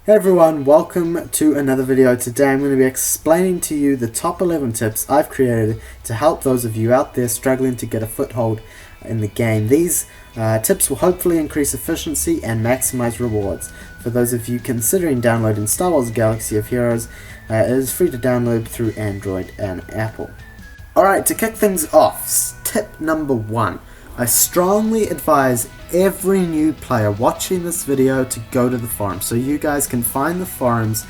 Hey everyone, welcome to another video. Today I'm going to be explaining to you the top 11 tips I've created to help those of you out there struggling to get a foothold in the game. These tips will hopefully increase efficiency and maximize rewards. For those of you considering downloading Star Wars Galaxy of Heroes, it is free to download through Android and Apple. Alright, to kick things off, tip number 1. I strongly advise every new player watching this video to go to the forum. So you guys can find the forums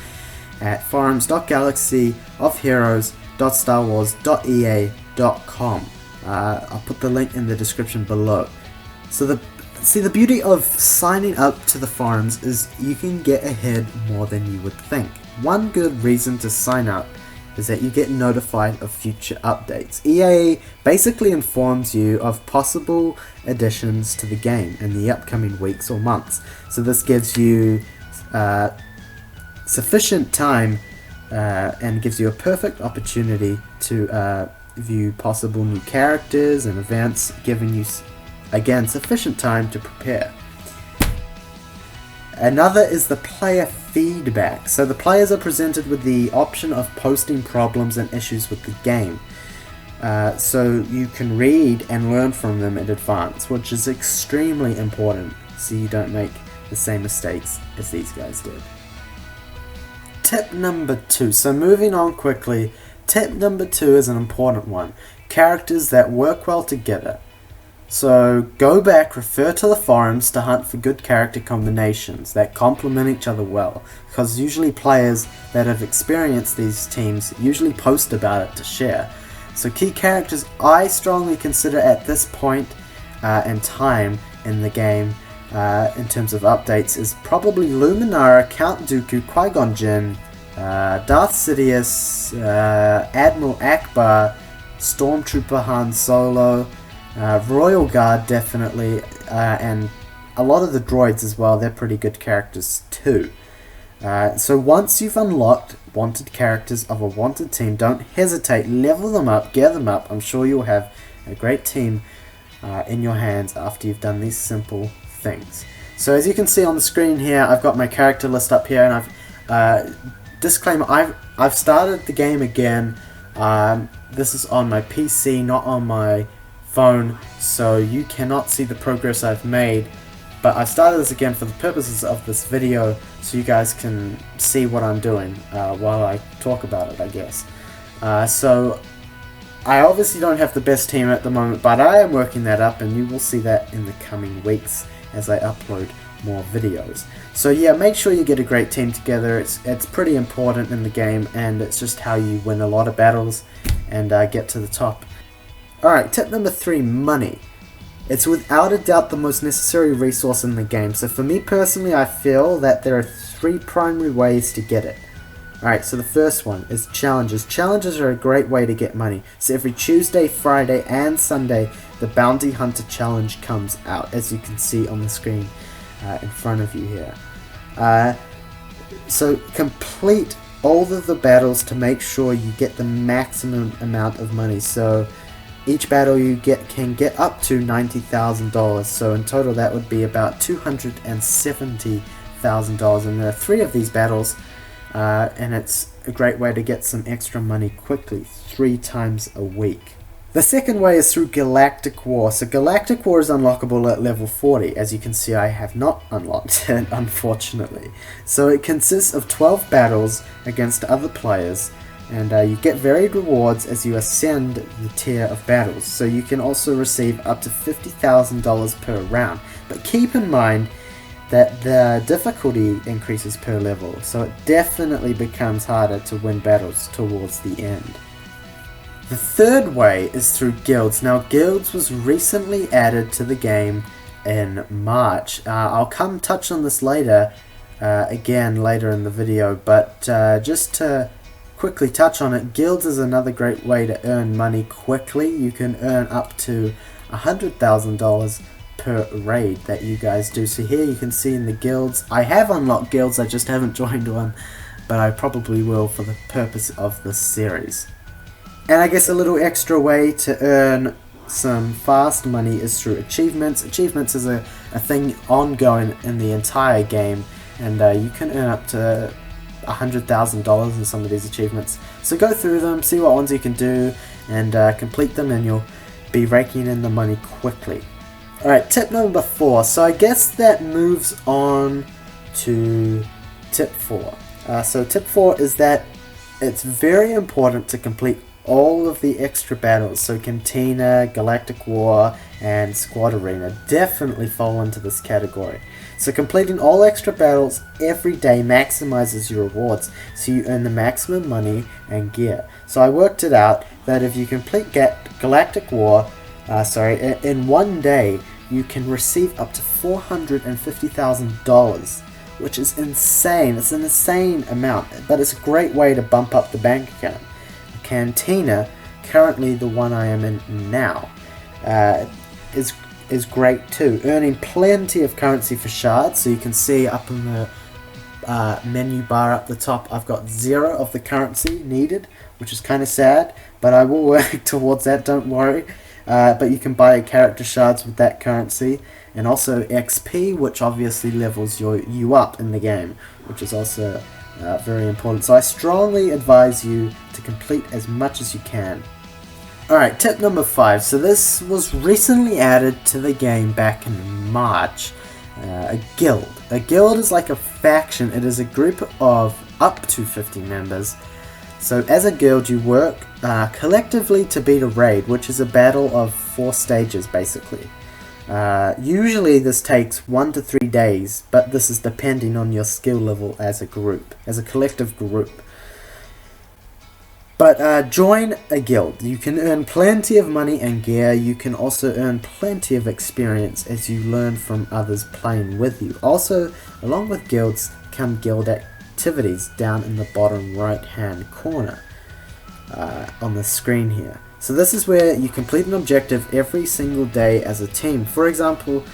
at forums.galaxy.heroes.starwars.ea.com. I'll put the link in the description below. So the beauty of signing up to the forums is you can get ahead more than you would think. One good reason to sign up is that you get notified of future updates. EA basically informs you of possible additions to the game in the upcoming weeks or months. So this gives you sufficient time and gives you a perfect opportunity to view possible new characters and events, giving you, again, sufficient time to prepare. Another is the player feedback. So the players are presented with the option of posting problems and issues with the game. So you can read and learn from them in advance, which is extremely important so you don't make the same mistakes as these guys did. Tip number 2. So moving on quickly, tip number 2 is an important one. Characters that work well together. So go back, refer to the forums to hunt for good character combinations that complement each other well, because usually players that have experienced these teams usually post about it to share. So key characters I strongly consider at this point in time in the game in terms of updates is probably Luminara, Count Dooku, Qui-Gon Jinn, Darth Sidious, Admiral Akbar, Stormtrooper Han Solo, Royal Guard definitely, and a lot of the droids as well. They're pretty good characters too. So once you've unlocked wanted characters of a wanted team, don't hesitate, level them up, gear them up. I'm sure you'll have a great team in your hands after you've done these simple things. So as you can see on the screen here, I've got my character list up here, and I've disclaimer, I've started the game again. This is on my PC, not on my phone, so you cannot see the progress I've made, but I've started this again for the purposes of this video so you guys can see what I'm doing while I talk about it, I guess. So I obviously don't have the best team at the moment, but I am working that up, and you will see that in the coming weeks as I upload more videos. So yeah, make sure you get a great team together. It's pretty important in the game, and it's just how you win a lot of battles and get to the top. Alright, tip number 3, money. It's without a doubt the most necessary resource in the game. So for me personally, I feel that there are 3 primary ways to get it. Alright, so the first one is challenges. Challenges are a great way to get money. So every Tuesday, Friday, and Sunday, the Bounty Hunter Challenge comes out, as you can see on the screen in front of you here. So complete all of the battles to make sure you get the maximum amount of money. So each battle you get can get up to $90,000, so in total that would be about $270,000, and there are 3 of these battles, and it's a great way to get some extra money quickly, 3 times a week. The second way is through Galactic War. So Galactic War is unlockable at level 40. As you can see, I have not unlocked it, unfortunately. So it consists of 12 battles against other players, and you get varied rewards as you ascend the tier of battles. So you can also receive up to $50,000 per round. But keep in mind that the difficulty increases per level, so it definitely becomes harder to win battles towards the end. The third way is through guilds. Now, guilds was recently added to the game in March. I'll come touch on this later, again later in the video, but just to quickly touch on it, guilds is another great way to earn money quickly. You can earn up to $100,000 per raid that you guys do. So here you can see in the guilds, I have unlocked guilds, I just haven't joined one, but I probably will for the purpose of this series. And I guess a little extra way to earn some fast money is through achievements. Achievements is a thing ongoing in the entire game, and you can earn up to $100,000 in some of these achievements. So go through them, see what ones you can do, and complete them, and you'll be raking in the money quickly. Alright, tip number 4. So I guess that moves on to tip 4. So tip 4 is that it's very important to complete all of the extra battles. So Cantina, Galactic War, and Squad Arena definitely fall into this category. So completing all extra battles every day maximizes your rewards, so you earn the maximum money and gear. So I worked it out that if you complete Galactic War in one day, you can receive up to $450,000, which is insane. It's an insane amount, but it's a great way to bump up the bank account. Cantina, currently the one I am in now, is great too, earning plenty of currency for shards. So you can see up in the menu bar up the top, I've got 0 of the currency needed, which is kind of sad, but I will work towards that, don't worry. But you can buy character shards with that currency, and also XP, which obviously levels you up in the game, which is also very important. So I strongly advise you to complete as much as you can. Alright, tip number 5. So this was recently added to the game back in March. A guild. A guild is like a faction. It is a group of up to 50 members. So as a guild, you work collectively to beat a raid, which is a battle of 4 stages basically. Usually this takes 1 to 3 days, but this is depending on your skill level as a group, as a collective group. But join a guild. You can earn plenty of money and gear. You can also earn plenty of experience as you learn from others playing with you. Also, along with guilds come guild activities down in the bottom right hand corner on the screen here. So this is where you complete an objective every single day as a team. For example,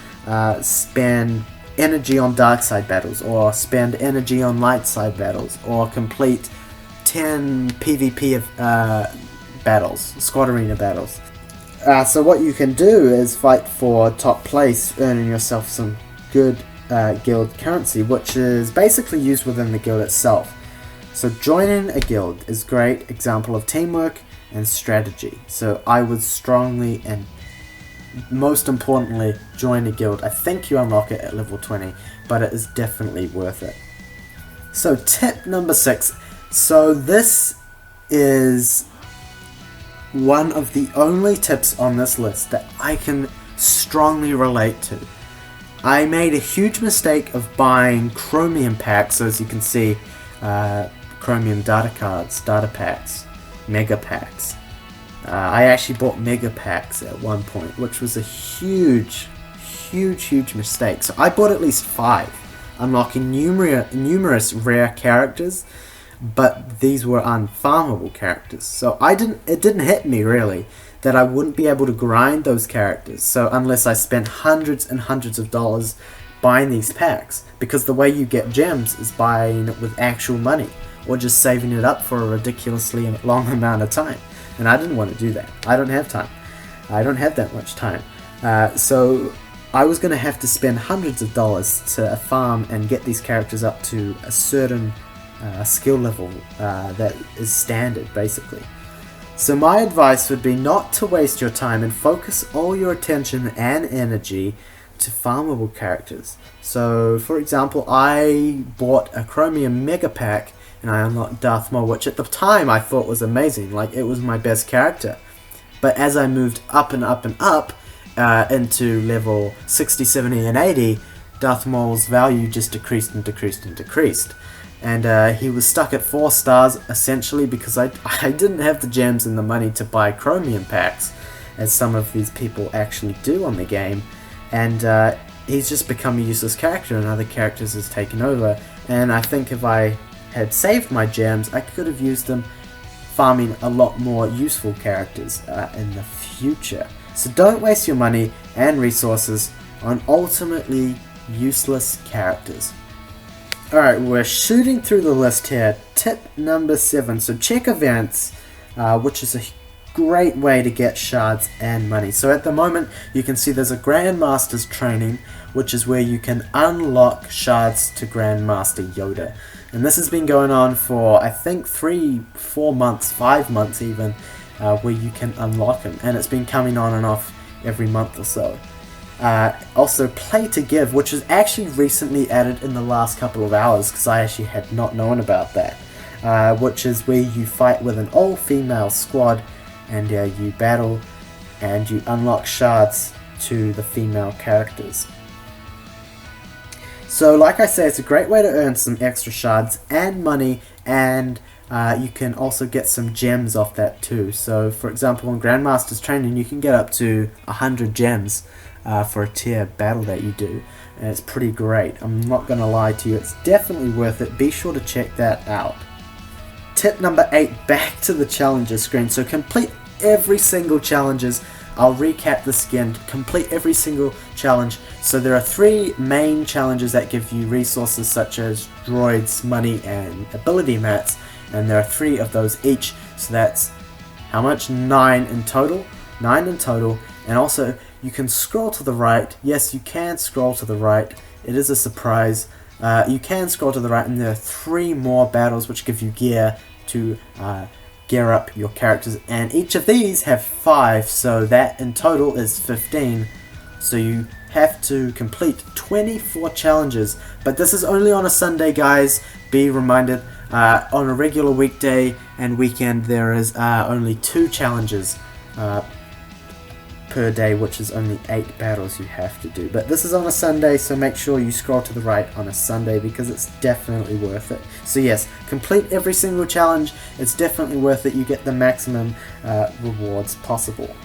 spend energy on dark side battles, or spend energy on light side battles, or complete 10 PvP of battles, squad arena battles. So what you can do is fight for top place, earning yourself some good guild currency, which is basically used within the guild itself. So joining a guild is a great example of teamwork and strategy. So I would strongly and most importantly join a guild. I think you unlock it at level 20, but it is definitely worth it. So tip number 6. So this is one of the only tips on this list that I can strongly relate to. I made a huge mistake of buying chromium packs. So as you can see, chromium data cards, data packs, mega packs. I actually bought mega packs at one point, which was a huge mistake. So I bought at least 5, unlocking numerous rare characters, but these were unfarmable characters. So it didn't hit me really that I wouldn't be able to grind those characters. So unless I spent hundreds and hundreds of dollars buying these packs, because the way you get gems is buying it with actual money, or just saving it up for a ridiculously long amount of time. And I didn't want to do that. I don't have time. I don't have that much time. So I was going to have to spend hundreds of dollars to farm and get these characters up to a certain skill level that is standard, basically. So my advice would be not to waste your time and focus all your attention and energy to farmable characters. So for example, I bought a chromium mega pack and I unlocked Darth Maul, which at the time I thought was amazing, like it was my best character. But as I moved up and up and up into level 60, 70 and 80, Darth Maul's value just decreased and decreased and decreased. And he was stuck at 4 stars essentially because I didn't have the gems and the money to buy chromium packs, as some of these people actually do on the game. And he's just become a useless character and other characters has taken over. And I think if I had saved my gems, I could have used them farming a lot more useful characters in the future. So don't waste your money and resources on ultimately useless characters. Alright, we're shooting through the list here. Tip number 7. So check events, which is a great way to get shards and money. So at the moment you can see there's a Grandmaster's training, which is where you can unlock shards to Grandmaster Yoda. And this has been going on for I think 3-4 months, 5 months even, where you can unlock him, and it's been coming on and off every month or so. Also Play to Give, which is actually recently added in the last couple of hours, because I actually had not known about that, which is where you fight with an all-female squad, and you battle and you unlock shards to the female characters. So like I say, it's a great way to earn some extra shards and money, and you can also get some gems off that too. So for example, in Grandmaster's Training you can get up to 100 gems for a tier battle that you do, and it's pretty great. I'm not going to lie to you, it's definitely worth it. Be sure to check that out. Tip number 8, back to the challenges screen. So complete every single challenges. I'll recap this again. Complete every single challenge. So there are 3 main challenges that give you resources such as droids, money, and ability mats, and there are 3 of those each. So that's how much? 9 in total. 9 in total. And also you can scroll to the right. Yes, you can scroll to the right. It is a surprise. You can scroll to the right, and there are 3 more battles which give you gear to gear up your characters, and each of these have 5, so that in total is 15. So you have to complete 24 challenges, but this is only on a Sunday, guys. Be reminded, on a regular weekday and weekend there is only 2 challenges per day, which is only 8 battles you have to do. But this is on a Sunday, so make sure you scroll to the right on a Sunday, because it's definitely worth it. So yes, complete every single challenge. It's definitely worth it. You get the maximum rewards possible.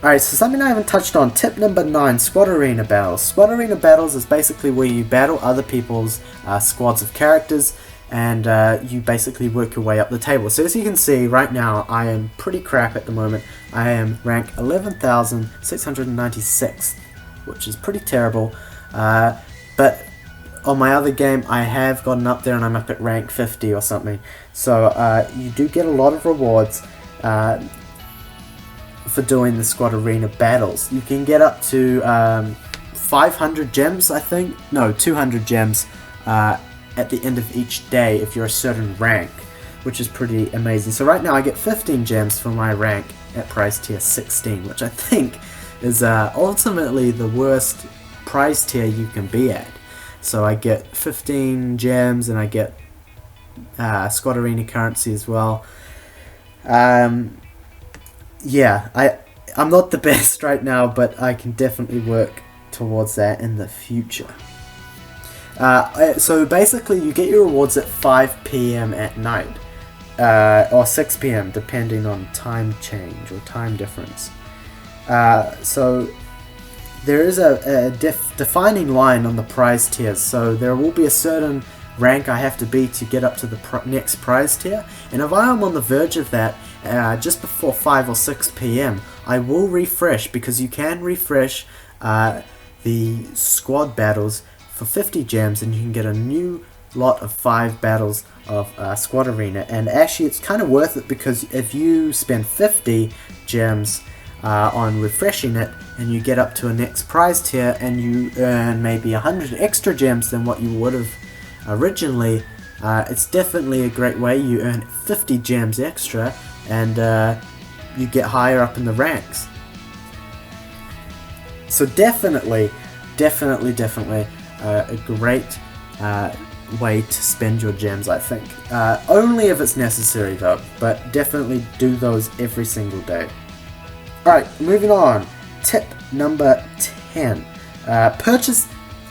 Alright, so something I haven't touched on, tip number 9, Squad Arena Battles. Squad Arena Battles is basically where you battle other people's squads of characters, and you basically work your way up the table. So as you can see right now, I am pretty crap at the moment. I am rank 11,696, which is pretty terrible, but on my other game I have gotten up there and I'm up at rank 50 or something. So you do get a lot of rewards for doing the Squad Arena Battles. You can get up to 500 gems, I think, no, 200 gems at the end of each day if you're a certain rank, which is pretty amazing. So right now I get 15 gems for my rank at prize tier 16, which I think is ultimately the worst prize tier you can be at. So I get 15 gems and I get Squad Arena currency as well. Yeah, I'm not the best right now, but I can definitely work towards that in the future. So basically you get your rewards at 5 PM at night, or 6 PM depending on time change or time difference. So there is a defining line on the prize tiers, so there will be a certain rank I have to be to get up to the next prize tier, and if I am on the verge of that just before 5 or 6 PM, I will refresh, because you can refresh the squad battles for 50 gems, and you can get a new lot of 5 battles of Squad Arena. And actually it's kind of worth it, because if you spend 50 gems on refreshing it and you get up to a next prize tier and you earn maybe 100 extra gems than what you would have originally, it's definitely a great way. You earn 50 gems extra, and you get higher up in the ranks. So definitely a great way to spend your gems, I think. Only if it's necessary though, but definitely do those every single day. Alright, moving on. Tip number 10. Purchase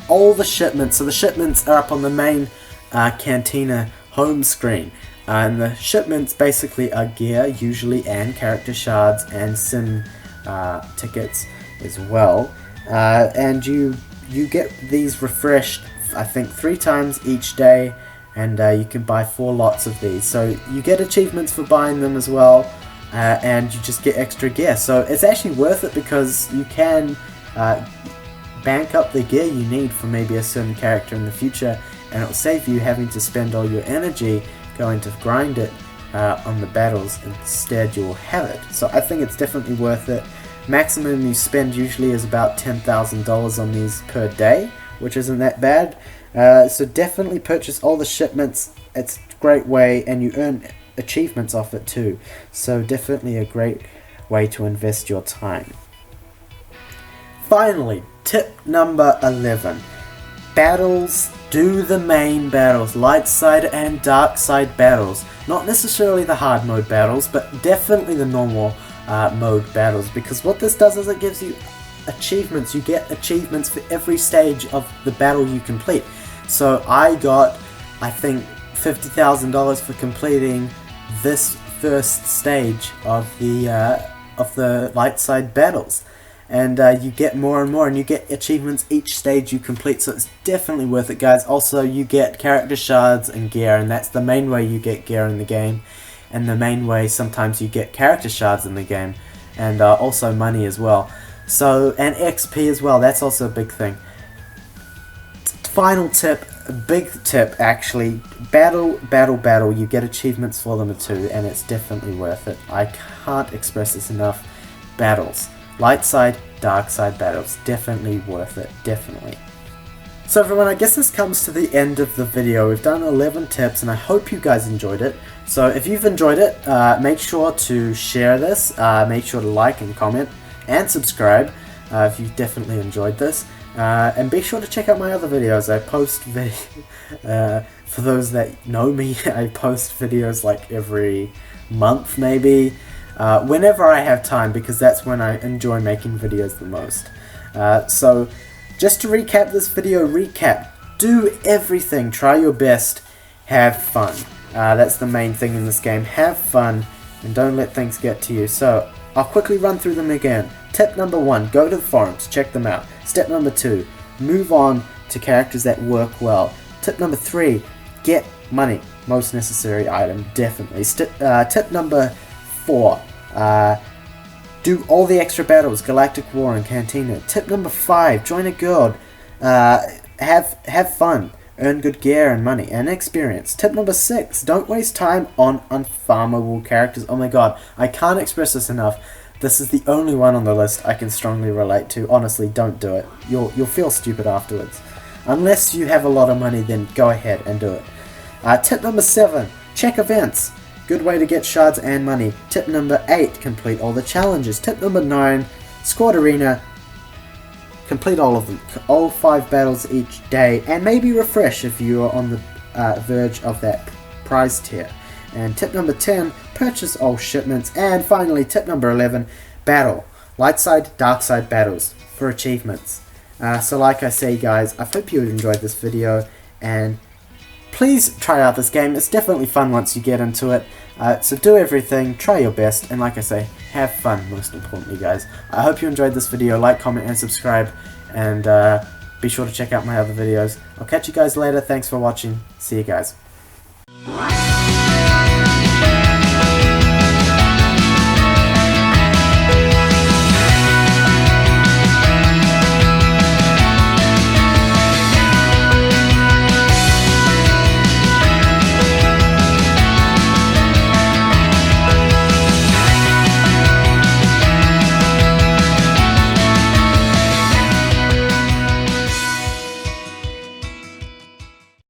all the shipments. So the shipments are up on the main Cantina home screen. And the shipments basically are gear, usually, and character shards, and sim tickets as well. And you get these refreshed, I think, 3 times each day, and you can buy 4 lots of these. So you get achievements for buying them as well, and you just get extra gear. So it's actually worth it, because you can bank up the gear you need for maybe a certain character in the future, and it will save you having to spend all your energy going to grind it on the battles, instead you'll have it. So I think it's definitely worth it. Maximum you spend usually is about $10,000 on these per day, which isn't that bad. So definitely purchase all the shipments. It's a great way, and you earn achievements off it too. So definitely a great way to invest your time. Finally, tip number 11. Battles. Do the main battles, light side and dark side battles. Not necessarily the hard mode battles, but definitely the normal mode battles, because what this does is it gives you achievements. You get achievements for every stage of the battle you complete. So I got, I think, $50,000 for completing this first stage of the light side battles. And you get more and more, and you get achievements each stage you complete, so it's definitely worth it, guys. Also, you get character shards and gear, and that's the main way you get gear in the game, and the main way sometimes you get character shards in the game, and also money as well. So, and XP as well, that's also a big thing. Final tip, a big tip actually, battle, you get achievements for them too, and it's definitely worth it. I can't express this enough. Battles. Light side, dark side battles, definitely worth it, definitely. So everyone, I guess this comes to the end of the video. We've done 11 tips, and I hope you guys enjoyed it. So if you've enjoyed it, make sure to share this, make sure to like and comment, and subscribe if you've definitely enjoyed this. And be sure to check out my other videos. I post for those that know me, I post videos like every month maybe. Whenever I have time, because that's when I enjoy making videos the most. So, just to recap this video, do everything, try your best, have fun. That's the main thing in this game, have fun, and don't let things get to you. So, I'll quickly run through them again. Tip number 1, go to the forums, check them out. Step number 2, move on to characters that work well. Tip number 3, get money, most necessary item, definitely. Tip number 4, do all the extra battles, Galactic War and Cantina. Tip number 5, join a guild, have fun, earn good gear and money and experience. Tip number 6, don't waste time on unfarmable characters. Oh my god, I can't express this enough. This is the only one on the list I can strongly relate to. Honestly, don't do it. You'll feel stupid afterwards. Unless you have a lot of money, then go ahead and do it. Tip number 7, check events. Good way to get shards and money. Tip number 8, complete all the challenges. Tip number 9, squad arena. Complete all of them. All 5 battles each day. And maybe refresh if you are on the verge of that prize tier. And tip number 10, purchase all shipments. And finally, tip number 11, battle. Light side, dark side battles for achievements. So like I say, guys, I hope you enjoyed this video, and please try out this game. It's definitely fun once you get into it. So do everything, try your best, and like I say, have fun most importantly, guys. I hope you enjoyed this video. Like, comment, and subscribe, and be sure to check out my other videos. I'll catch you guys later. Thanks for watching. See you guys.